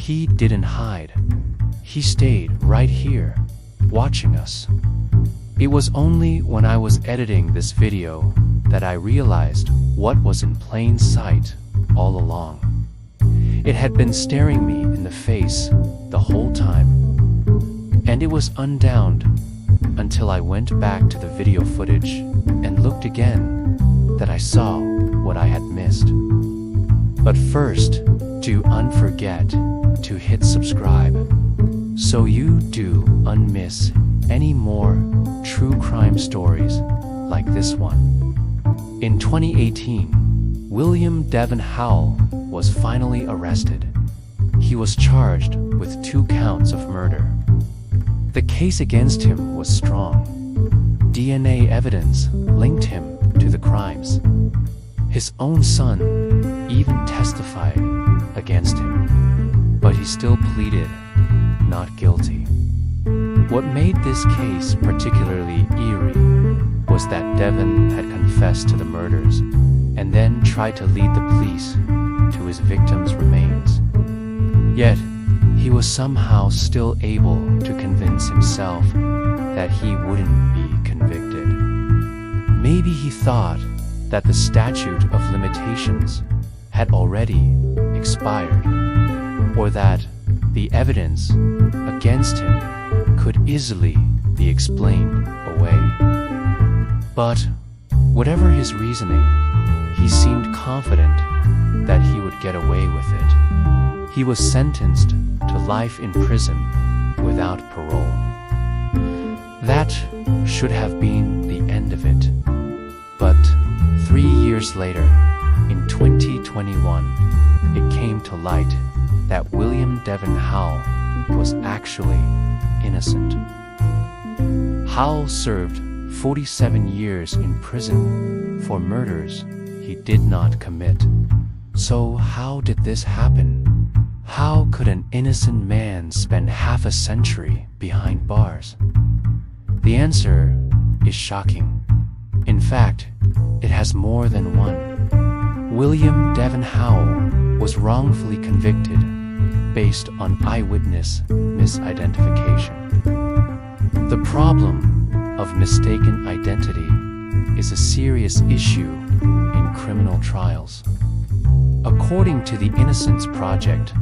He didn't hide. He stayed right here, watching us. It was only when I was editing this video that I realized what was in plain sight all along. It had been staring me in the face the whole time, and it was undowned until I went back to the video footage and looked again that I saw what I had missed. But first, do unforget to hit subscribe so you do unmiss any more true crime stories like this one. In 2018, William Devon Howell was finally arrested. He was charged with 2 counts of murder. The case against him was strong. DNA evidence linked him to the crimes. His own son even testified against him, but he still pleaded not guilty. What made this case particularly eerie was that Devon had confessed to the murders and then tried to lead the police to his victims' remains. Yet, he was somehow still able to convince himself that he wouldn't be convicted. Maybe he thought that the statute of limitations had already expired, or that the evidence against him could easily be explained away. But whatever his reasoning, he seemed confident that he would get away with it. He was sentenced to life in prison without parole. That should have been the end of it. But 3 years later, in 2021, it came to light that William Devon Howell was actually innocent. Howell served 47 years in prison for murders he did not commit. So how did this happen? How could an innocent man spend half a century behind bars? The answer is shocking. In fact, it has more than one. William Devon Howell was wrongfully convicted based on eyewitness misidentification. The problem of mistaken identity is a serious issue in criminal trials. According to the Innocence Project,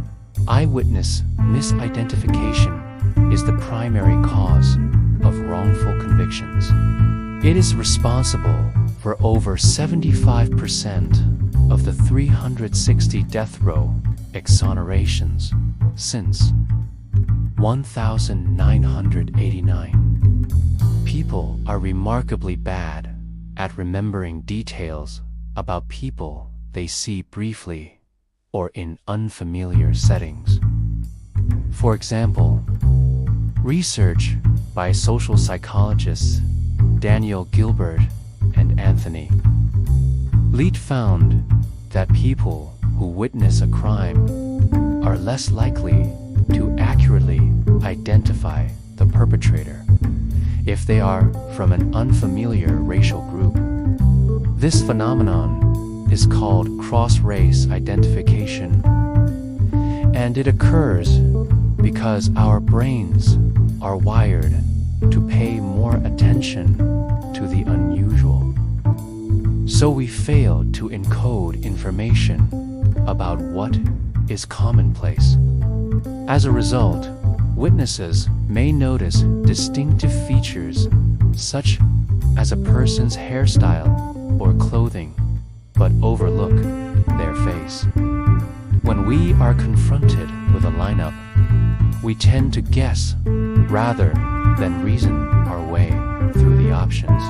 eyewitness misidentification is the primary cause of wrongful convictions. It is responsible for over 75% of the 360 death row exonerations since 1989. People are remarkably bad at remembering details about people they see briefly or in unfamiliar settings. For example, research by social psychologists Daniel Gilbert and Anthony Leet found that people who witness a crime are less likely to accurately identify the perpetrator if they are from an unfamiliar racial group. This phenomenon is called cross-race identification, and it occurs because our brains are wired to pay more attention to the unusual. So we fail to encode information about what is commonplace. As a result, witnesses may notice distinctive features such as a person's hairstyle or clothing, but overlook their face. When we are confronted with a lineup, we tend to guess rather than reason our way through the options.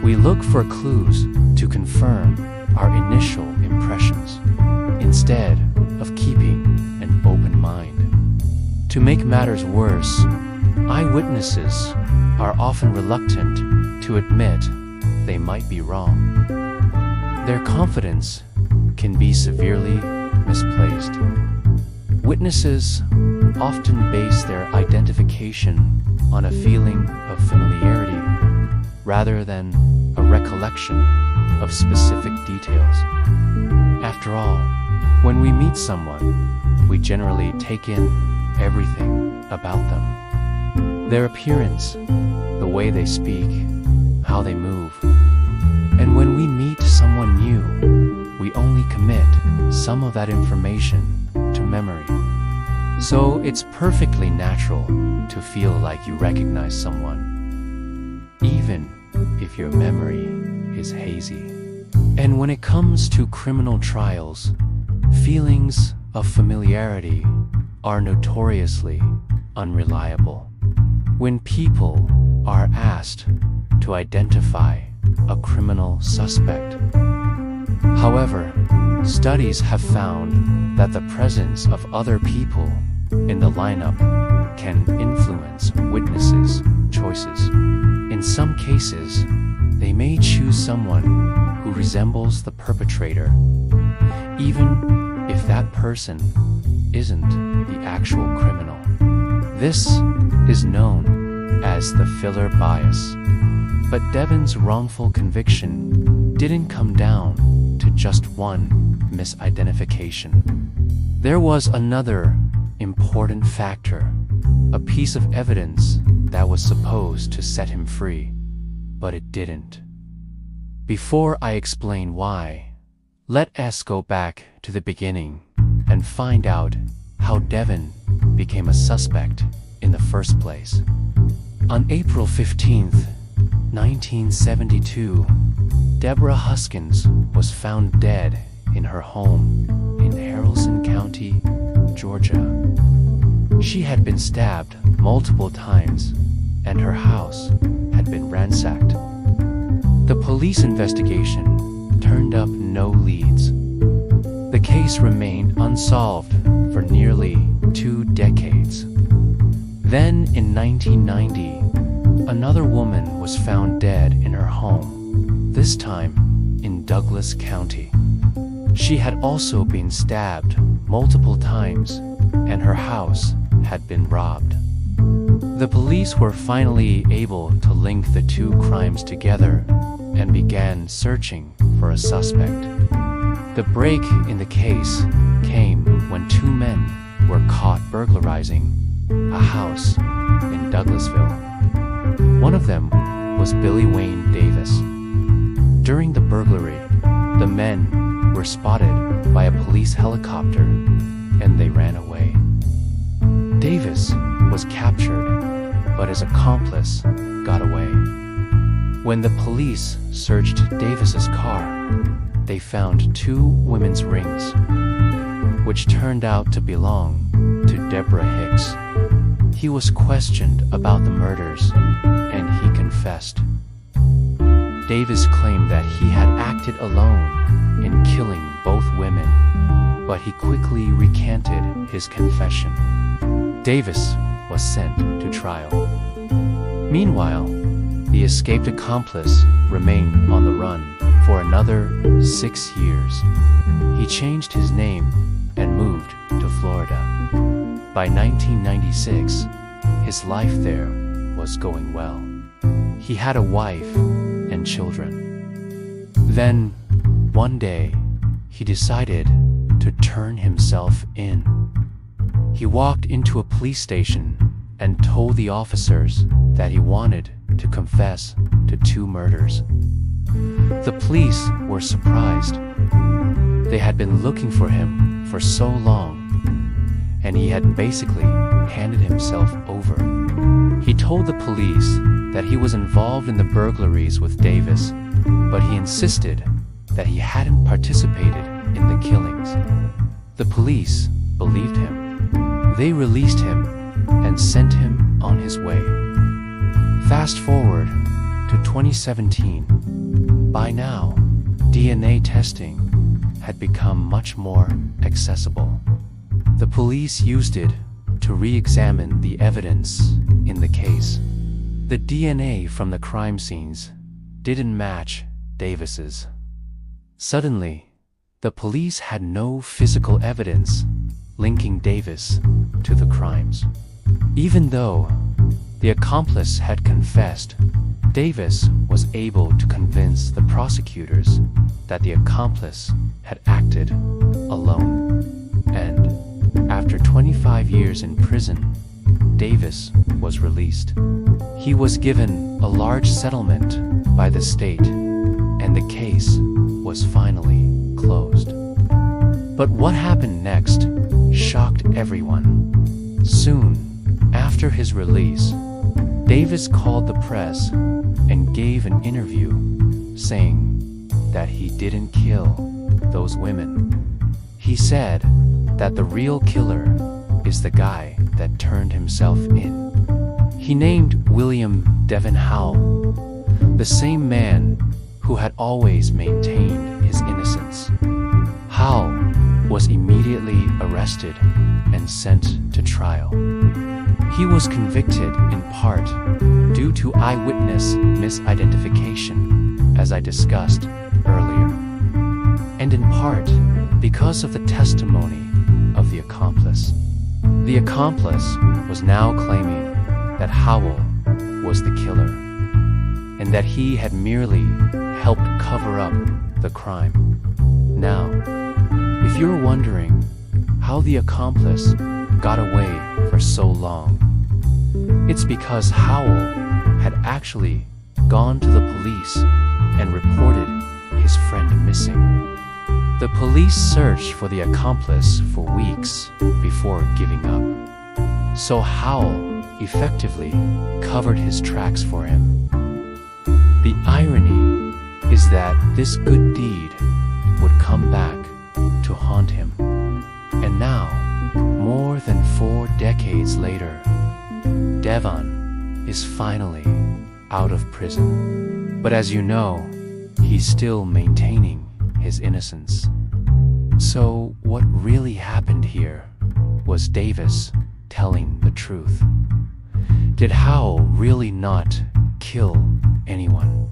We look for clues to confirm our initial impressions, instead of keeping an open mind. To make matters worse, eyewitnesses are often reluctant to admit they might be wrong. Their confidence can be severely misplaced. Witnesses often base their identification on a feeling of familiarity rather than a recollection of specific details. After all, when we meet someone, we generally take in everything about them. Their appearance, the way they speak, how they move. And when we meet someone new, we only commit some of that information to memory. So it's perfectly natural to feel like you recognize someone, even if your memory is hazy. And when it comes to criminal trials, feelings of familiarity are notoriously unreliable. When people are asked to identify a criminal suspect. However, studies have found that the presence of other people in the lineup can influence witnesses' choices. In some cases, they may choose someone who resembles the perpetrator, even if that person isn't the actual criminal. This is known as the filler bias. But Devon's wrongful conviction didn't come down to just one misidentification. There was another important factor, a piece of evidence that was supposed to set him free, but it didn't. Before I explain why, let us go back to the beginning and find out how Devon became a suspect in the first place. On April 15th, 1972, Deborah Huskins was found dead in her home in Haralson County, Georgia. She had been stabbed multiple times, and her house had been ransacked. The police investigation turned up no leads. The case remained unsolved for nearly 2 decades. Then, in 1990, another woman was found dead in her home, this time in Douglas County. She had also been stabbed multiple times, and her house had been robbed. The police were finally able to link the 2 crimes together and began searching for a suspect. The break in the case came when 2 men were caught burglarizing a house in Douglasville. One of them was Billy Wayne Davis. During the burglary, the men were spotted by a police helicopter and they ran away. Davis was captured, but his accomplice got away. When the police searched Davis's car, they found 2 women's rings, which turned out to belong to Deborah Hicks. He was questioned about the murders, and he confessed. Davis claimed that he had acted alone in killing both women, but he quickly recanted his confession. Davis was sent to trial. Meanwhile, the escaped accomplice remained on the run for another 6 years. He changed his name and moved to Florida. By 1996, his life there was going well. He had a wife and children. Then, one day, he decided to turn himself in. He walked into a police station and told the officers that he wanted to confess to 2 murders. The police were surprised. They had been looking for him for so long, and he had basically handed himself over. He told the police that he was involved in the burglaries with Davis, but he insisted that he hadn't participated in the killings. The police believed him. They released him and sent him on his way. Fast forward to 2017. By now, DNA testing had become much more accessible. The police used it to re-examine the evidence in the case. The DNA from the crime scenes didn't match Davis's. Suddenly, the police had no physical evidence linking Davis to the crimes. Even though the accomplice had confessed, Davis was able to convince the prosecutors that the accomplice had acted alone. And 25 years in prison, Davis was released. He was given a large settlement by the state, and the case was finally closed. But what happened next shocked everyone. Soon after his release, Davis called the press and gave an interview saying that he didn't kill those women. He said that the real killer is the guy that turned himself in. He named William Devon Howell, the same man who had always maintained his innocence. Howell was immediately arrested and sent to trial. He was convicted in part due to eyewitness misidentification, as I discussed earlier, and in part because of the testimony of the accomplice. The accomplice was now claiming that Howell was the killer, and that he had merely helped cover up the crime. Now, if you're wondering how the accomplice got away for so long, it's because Howell had actually gone to the police and reported his friend missing. The police searched for the accomplice for weeks before giving up, so Howell effectively covered his tracks for him. The irony is that this good deed would come back to haunt him. And now, more than 4 decades later, Devon is finally out of prison. But as you know, he's still maintaining his innocence. So what really happened here? Was Davis telling the truth? Did Howell really not kill anyone?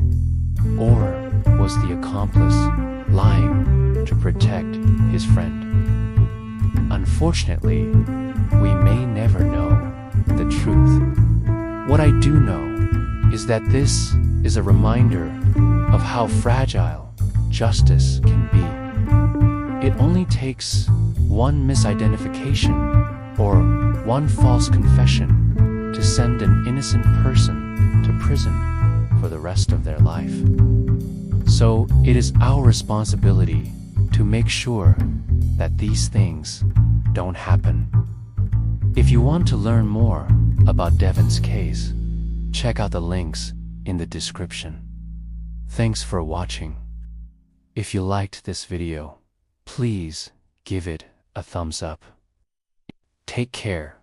Or was the accomplice lying to protect his friend? Unfortunately, we may never know the truth. What I do know is that this is a reminder of how fragile justice can be. It only takes one misidentification or one false confession to send an innocent person to prison for the rest of their life. So it is our responsibility to make sure that these things don't happen. If you want to learn more about Devon's case, check out the links in the description. Thanks for watching. If you liked this video, please give it a thumbs up. Take care.